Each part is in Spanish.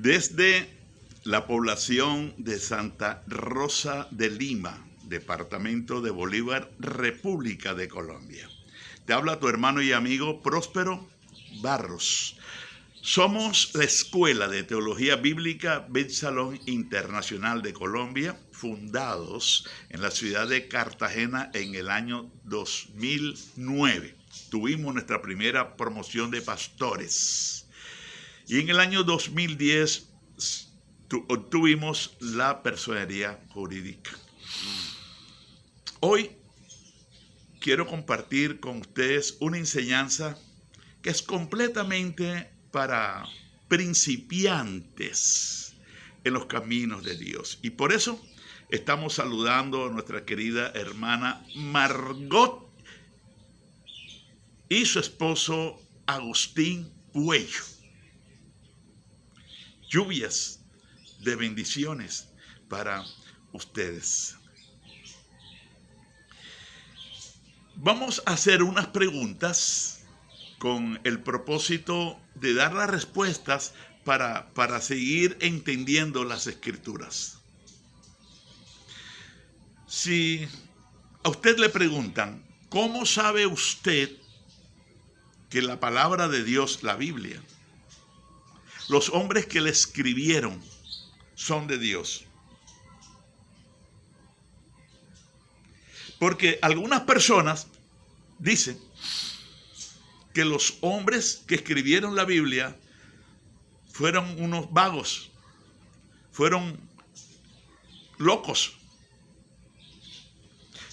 Desde la población de Santa Rosa de Lima, departamento de Bolívar, República de Colombia. Te habla tu hermano y amigo Próspero Barros. Somos la Escuela de Teología Bíblica Bet Salón Internacional de Colombia, fundados en la ciudad de Cartagena en el año 2009. Tuvimos nuestra primera promoción de pastores. Y en el año 2010 obtuvimos la personería jurídica. Hoy quiero compartir con ustedes una enseñanza que es completamente para principiantes en los caminos de Dios. Y por eso estamos saludando a nuestra querida hermana Margot y su esposo Agustín Puello. Lluvias de bendiciones para ustedes. Vamos a hacer unas preguntas con el propósito de dar las respuestas para seguir entendiendo las Escrituras. Si a usted le preguntan, ¿cómo sabe usted que la palabra de Dios, la Biblia, los hombres que la escribieron son de Dios? Porque algunas personas dicen que los hombres que escribieron la Biblia fueron unos vagos, fueron locos.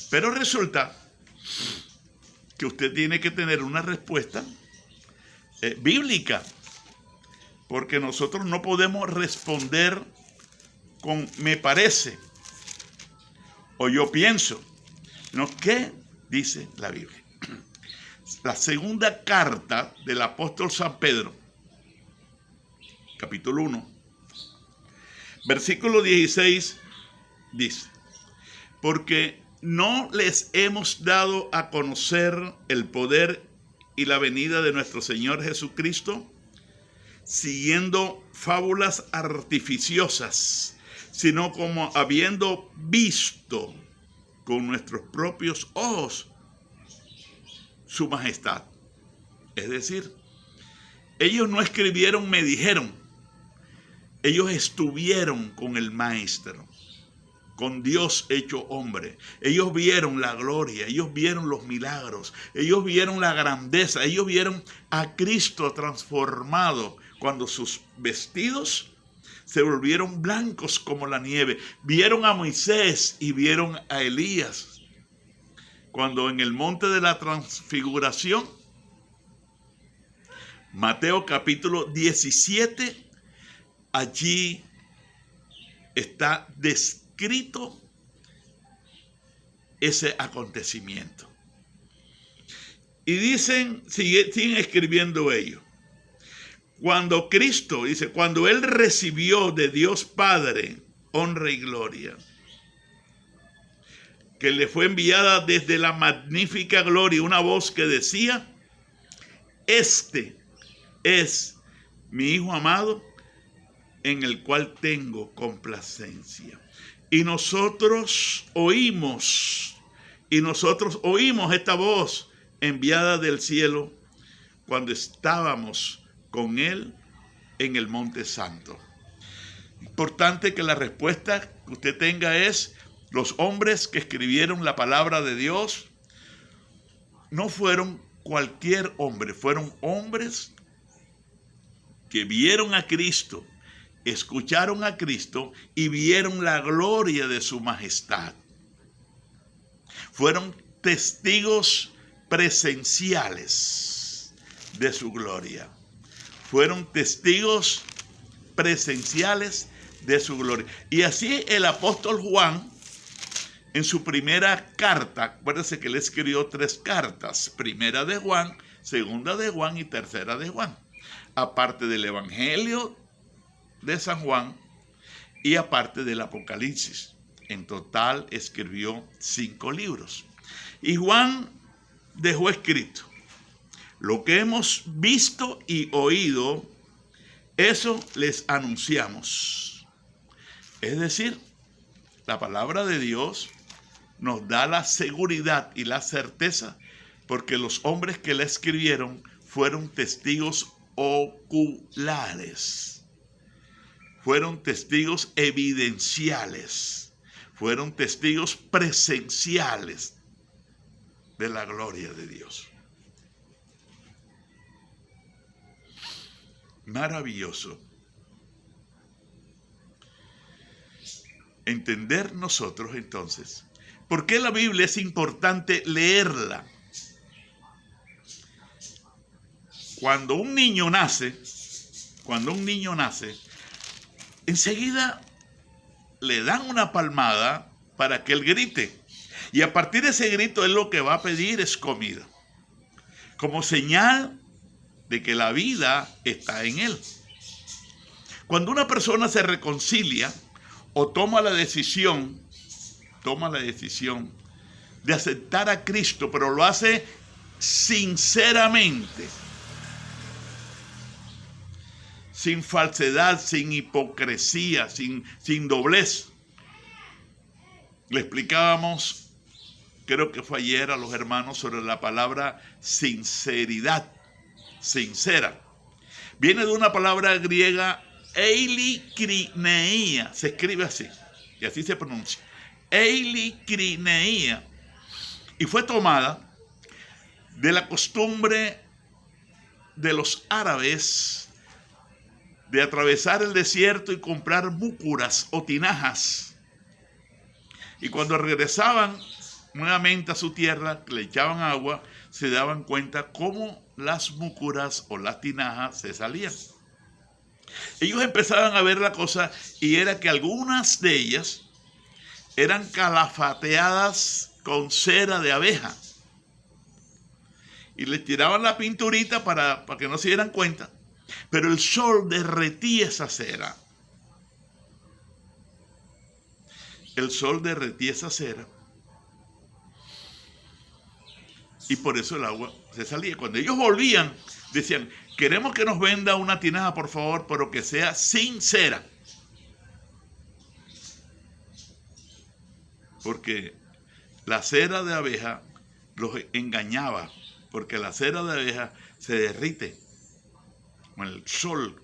Pero resulta que usted tiene que tener una respuesta bíblica, porque nosotros no podemos responder con me parece o yo pienso, sino ¿qué dice la Biblia? La segunda carta del apóstol San Pedro, capítulo 1, versículo 16, dice: porque no les hemos dado a conocer el poder y la venida de nuestro Señor Jesucristo siguiendo fábulas artificiosas, sino como habiendo visto con nuestros propios ojos su majestad. Es decir, ellos no escribieron, me dijeron. Ellos estuvieron con el Maestro, con Dios hecho hombre. Ellos vieron la gloria, ellos vieron los milagros, ellos vieron la grandeza, ellos vieron a Cristo transformado cuando sus vestidos se volvieron blancos como la nieve. Vieron a Moisés y vieron a Elías cuando en el monte de la transfiguración, Mateo capítulo 17, allí está descrito ese acontecimiento. Y dicen, siguen escribiendo ellos, cuando Cristo, dice, cuando Él recibió de Dios Padre honra y gloria, que le fue enviada desde la magnífica gloria una voz que decía: este es mi Hijo amado, en el cual tengo complacencia. Y nosotros oímos esta voz enviada del cielo cuando estábamos con Él en el Monte Santo. Importante que la respuesta que usted tenga es: los hombres que escribieron la palabra de Dios no fueron cualquier hombre, fueron hombres que vieron a Cristo, escucharon a Cristo y vieron la gloria de su majestad. Fueron testigos presenciales de su gloria. Fueron testigos presenciales de su gloria. Y así el apóstol Juan, en su primera carta, acuérdense que él escribió 3 cartas: primera de Juan, segunda de Juan y tercera de Juan. Aparte del Evangelio de San Juan y aparte del Apocalipsis. En total escribió 5 libros. Y Juan dejó escrito: lo que hemos visto y oído Eso les anunciamos. Es decir, la palabra de Dios nos da la seguridad y la certeza porque los hombres que la escribieron fueron testigos oculares, fueron testigos evidenciales, fueron testigos presenciales de la gloria de Dios. Maravilloso. Entender nosotros entonces por qué la Biblia es importante leerla. Cuando un niño nace, enseguida le dan una palmada para que él grite. Y a partir de ese grito él lo que va a pedir es comida, como señal de que la vida está en él. Cuando una persona se reconcilia o toma la decisión de aceptar a Cristo, pero lo hace sinceramente, sin falsedad, sin hipocresía, sin doblez. Le explicábamos, creo que fue ayer, a los hermanos sobre la palabra sinceridad, sincera. Viene de una palabra griega, eilikrneia, se escribe así, y así se pronuncia, eilikrneia, y fue tomada de la costumbre de los árabes de atravesar el desierto y comprar búcuras o tinajas. Y cuando regresaban nuevamente a su tierra, le echaban agua, se daban cuenta cómo las búcuras o las tinajas se salían. Ellos empezaban a ver la cosa y era que algunas de ellas eran calafateadas con cera de abeja. Y les tiraban la pinturita para que no se dieran cuenta. Pero el sol derretía esa cera. El sol derretía esa cera. Y por eso el agua se salía. Cuando ellos volvían, decían, queremos que nos venda una tinaja, por favor, pero que sea sin cera. Porque la cera de abeja los engañaba. Porque la cera de abeja se derrite con el sol.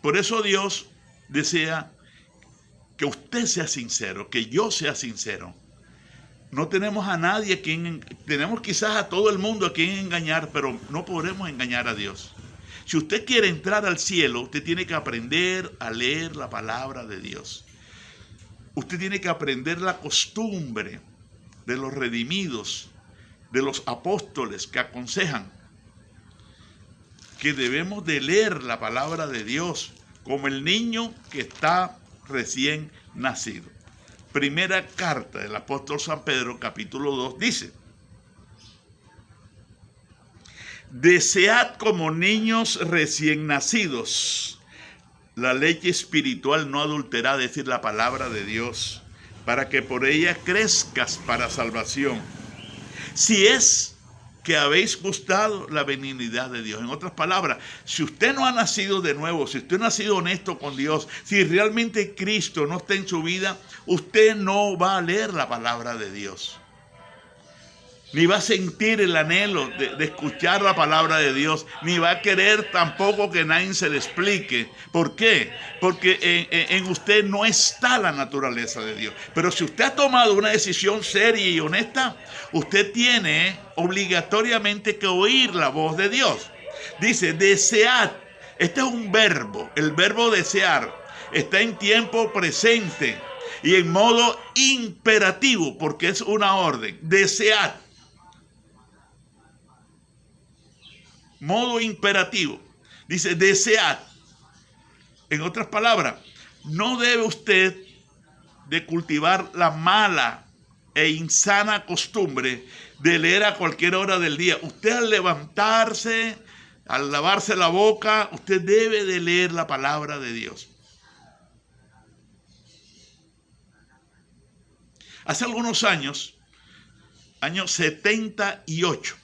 Por eso Dios desea que usted sea sincero, que yo sea sincero. No tenemos a nadie a quien, tenemos quizás a todo el mundo a quien engañar, pero no podremos engañar a Dios. Si usted quiere entrar al cielo, usted tiene que aprender a leer la palabra de Dios. Usted tiene que aprender la costumbre de los redimidos, de los apóstoles que aconsejan que debemos de leer la palabra de Dios como el niño que está recién nacido. Primera carta del apóstol San Pedro, capítulo 2, dice: desead como niños recién nacidos la leche espiritual no adulterada, es decir, la palabra de Dios, para que por ella crezcas para salvación, si es que habéis gustado la benignidad de Dios. En otras palabras, si usted no ha nacido de nuevo, si usted no ha sido honesto con Dios, si realmente Cristo no está en su vida, usted no va a leer la palabra de Dios. Ni va a sentir el anhelo de escuchar la palabra de Dios, ni va a querer tampoco que nadie se le explique. ¿Por qué? Porque en usted no está la naturaleza de Dios. Pero si usted ha tomado una decisión seria y honesta, usted tiene obligatoriamente que oír la voz de Dios. Dice, desead. Este es un verbo, el verbo desear. Está en tiempo presente y en modo imperativo, porque es una orden. Desead. Modo imperativo. Dice, desead. En otras palabras, no debe usted de cultivar la mala e insana costumbre de leer a cualquier hora del día. Usted al levantarse, al lavarse la boca, usted debe de leer la palabra de Dios. Hace algunos años, año 78,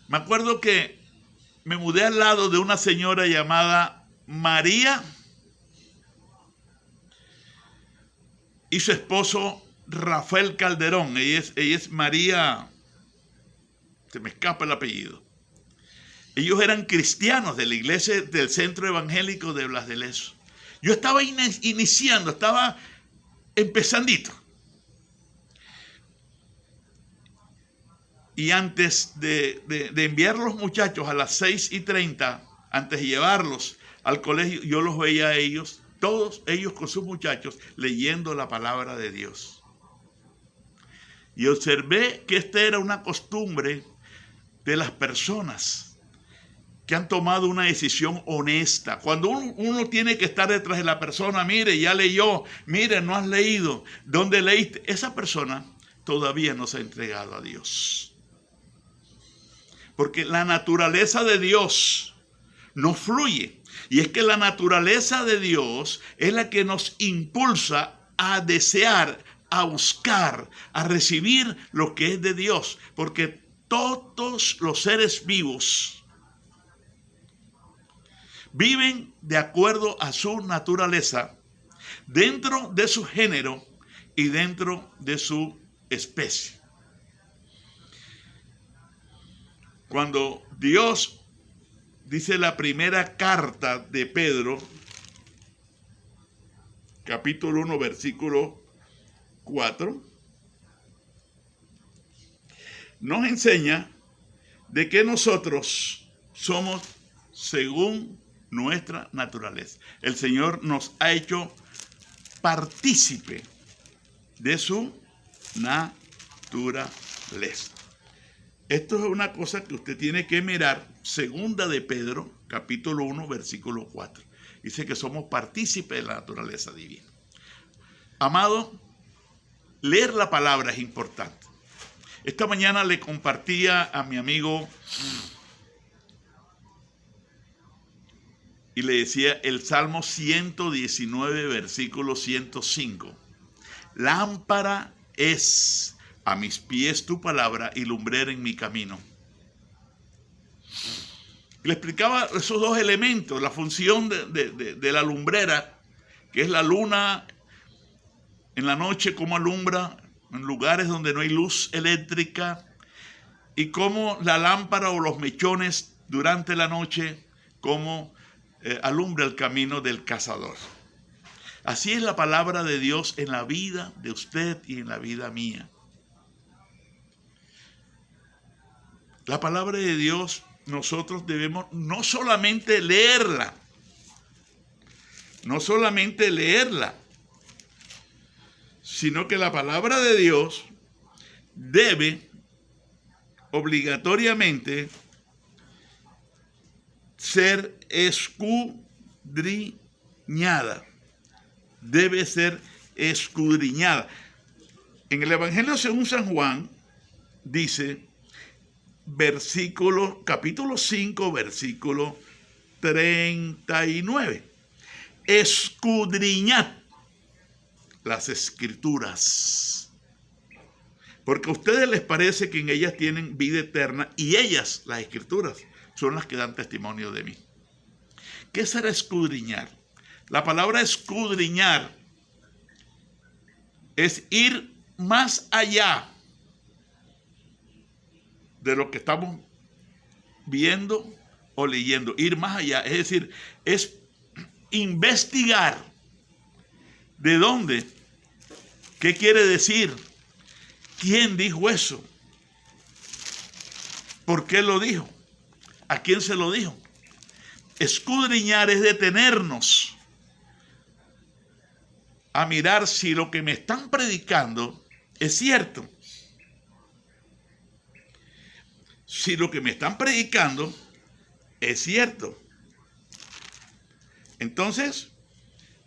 Me acuerdo que me mudé al lado de una señora llamada María y su esposo Rafael Calderón. Ella es María, se me escapa el apellido. Ellos eran cristianos de la iglesia del Centro Evangélico de Blas de Lezo. Yo estaba iniciando, estaba empezandito. Y antes de enviar los muchachos a las 6:30, antes de llevarlos al colegio, yo los veía a ellos, todos ellos con sus muchachos, leyendo la palabra de Dios. Y observé que esta era una costumbre de las personas que han tomado una decisión honesta. Cuando uno tiene que estar detrás de la persona, mire, ya leyó, mire, no has leído, ¿dónde leíste? Esa persona todavía no se ha entregado a Dios. Porque la naturaleza de Dios no fluye. Y es que la naturaleza de Dios es la que nos impulsa a desear, a buscar, a recibir lo que es de Dios. Porque todos los seres vivos viven de acuerdo a su naturaleza, dentro de su género y dentro de su especie. Cuando Dios dice la primera carta de Pedro, capítulo 1, versículo 4, nos enseña de que nosotros somos según nuestra naturaleza. El Señor nos ha hecho partícipe de su naturaleza. Esto es una cosa que usted tiene que mirar, segunda de Pedro, capítulo 1, versículo 4. Dice que somos partícipes de la naturaleza divina. Amado, leer la palabra es importante. Esta mañana le compartía a mi amigo y le decía el Salmo 119, versículo 105. Lámpara es a mis pies tu palabra y lumbrera en mi camino. Le explicaba esos dos elementos, la función de la lumbrera, que es la luna en la noche, cómo alumbra en lugares donde no hay luz eléctrica, y cómo la lámpara o los mechones durante la noche, cómo alumbra el camino del cazador. Así es la palabra de Dios en la vida de usted y en la vida mía. La palabra de Dios, nosotros debemos no solamente leerla, sino que la palabra de Dios debe obligatoriamente ser escudriñada. Debe ser escudriñada. En el Evangelio según San Juan dice, capítulo 5, versículo 39. Escudriñad las escrituras, porque a ustedes les parece que en ellas tienen vida eterna, y ellas, las escrituras, son las que dan testimonio de mí. ¿Qué será escudriñar? La palabra escudriñar es ir más allá de lo que estamos viendo o leyendo, ir más allá, es decir, es investigar de dónde, qué quiere decir, quién dijo eso, por qué lo dijo, a quién se lo dijo. Escudriñar es detenernos a mirar si lo que me están predicando es cierto. Si lo que me están predicando es cierto. Entonces,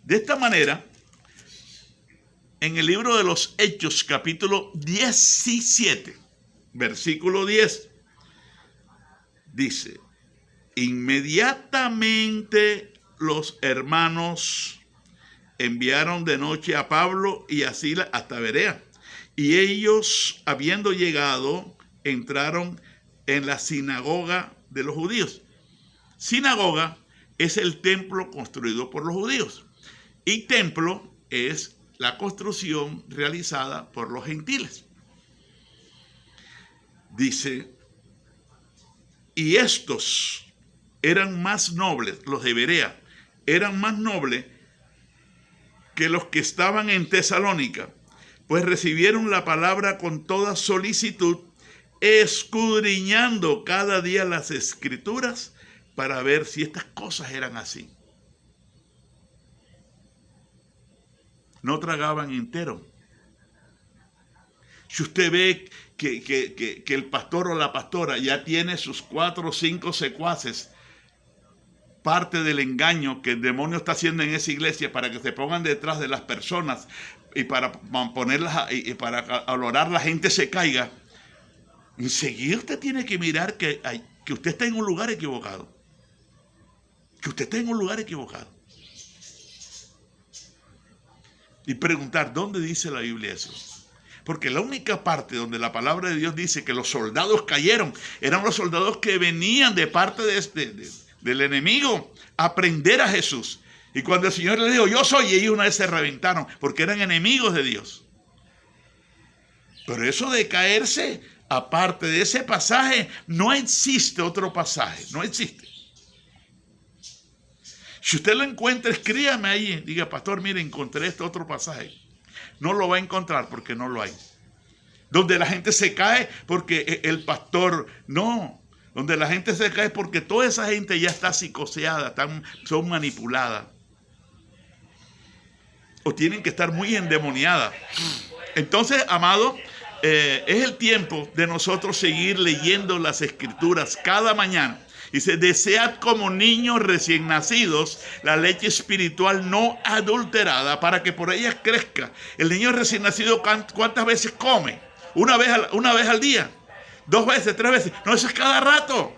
de esta manera, en el libro de los Hechos, capítulo 17, versículo 10, dice, inmediatamente los hermanos enviaron de noche a Pablo y a Silas hasta Berea, y ellos, habiendo llegado, entraron en la sinagoga de los judíos. Sinagoga es el templo construido por los judíos y templo es la construcción realizada por los gentiles. Dice, y estos eran más nobles, los de Berea, eran más nobles que los que estaban en Tesalónica, pues recibieron la palabra con toda solicitud, escudriñando cada día las escrituras para ver si estas cosas eran así. No tragaban entero. Si usted ve que el pastor o la pastora ya tiene sus 4 o 5 secuaces, parte del engaño que el demonio está haciendo en esa iglesia para que se pongan detrás de las personas y para ponerlas y para alorar la gente se caiga, enseguida usted tiene que mirar que usted está en un lugar equivocado. Que usted está en un lugar equivocado. Y preguntar, ¿dónde dice la Biblia eso? Porque la única parte donde la palabra de Dios dice que los soldados cayeron, eran los soldados que venían de parte del enemigo a prender a Jesús. Y cuando el Señor les dijo, yo soy, y ellos una vez se reventaron, porque eran enemigos de Dios. Pero eso de caerse, aparte de ese pasaje, no existe otro pasaje, no existe. Si usted lo encuentra, escríbame ahí, diga, pastor, mire, encontré este otro pasaje. No lo va a encontrar porque no lo hay. Donde la gente se cae porque el pastor, no. Donde la gente se cae porque toda esa gente ya está psicoseada, son manipuladas. O tienen que estar muy endemoniadas. Entonces, amado, es el tiempo de nosotros seguir leyendo las escrituras cada mañana. Dice, desead como niños recién nacidos la leche espiritual no adulterada para que por ella crezca. El niño recién nacido, ¿cuántas veces come? Una vez al día, 2 veces, 3 veces. No, eso es cada rato.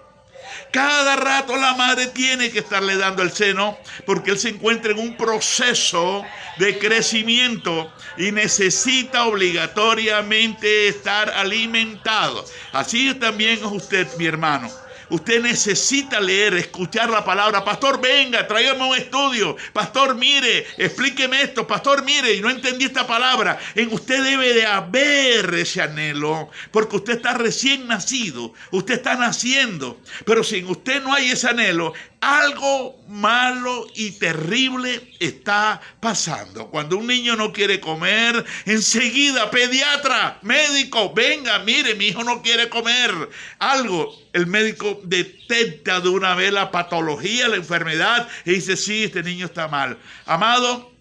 Cada rato la madre tiene que estarle dando el seno porque él se encuentra en un proceso de crecimiento y necesita obligatoriamente estar alimentado. Así también es usted, mi hermano. Usted necesita leer, escuchar la palabra. Pastor, venga, tráigame un estudio. Pastor, mire, explíqueme esto. Pastor, mire, y no entendí esta palabra. En usted debe de haber ese anhelo, porque usted está recién nacido. Usted está naciendo. Pero si en usted no hay ese anhelo, algo malo y terrible está pasando. Cuando un niño no quiere comer, enseguida, pediatra, médico, venga, mire, mi hijo no quiere comer. El médico detecta de una vez la patología, la enfermedad, y dice, sí, este niño está mal. Amado,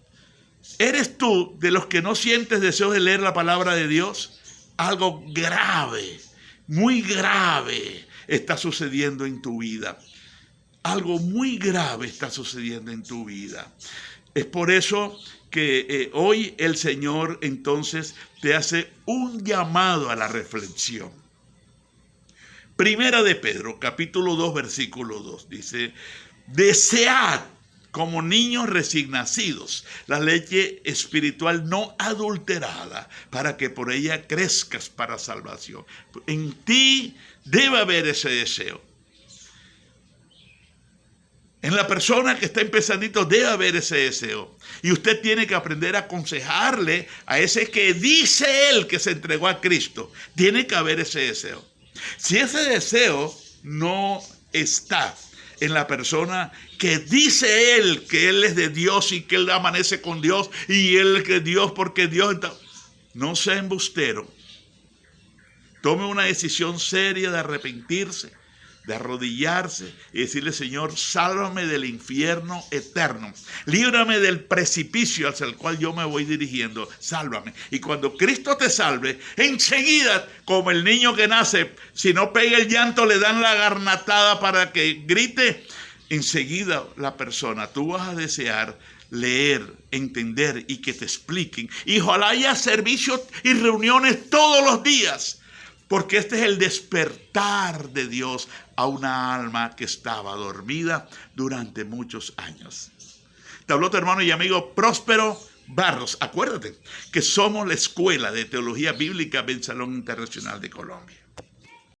¿eres tú de los que no sientes deseo de leer la palabra de Dios? Algo grave, muy grave está sucediendo en tu vida. Algo muy grave está sucediendo en tu vida. Es por eso que hoy el Señor entonces te hace un llamado a la reflexión. Primera de Pedro, capítulo 2, versículo 2, dice, desead como niños recién nacidos la leche espiritual no adulterada para que por ella crezcas para salvación. En ti debe haber ese deseo. En la persona que está empezandito debe haber ese deseo. Y usted tiene que aprender a aconsejarle a ese que dice él que se entregó a Cristo. Tiene que haber ese deseo. Si ese deseo no está en la persona que dice él que él es de Dios y que él amanece con Dios y él que es Dios porque Dios está... No sea embustero. Tome una decisión seria de arrepentirse, de arrodillarse y decirle, Señor, sálvame del infierno eterno. Líbrame del precipicio hacia el cual yo me voy dirigiendo. Sálvame. Y cuando Cristo te salve, enseguida, como el niño que nace, si no pega el llanto, le dan la garnatada para que grite. Enseguida la persona, tú vas a desear leer, entender y que te expliquen. Y ojalá haya servicios y reuniones todos los días. Porque este es el despertar de Dios a una alma que estaba dormida durante muchos años. Te habló tu hermano y amigo Próspero Barros. Acuérdate que somos la Escuela de Teología Bíblica Ben Salón Internacional de Colombia.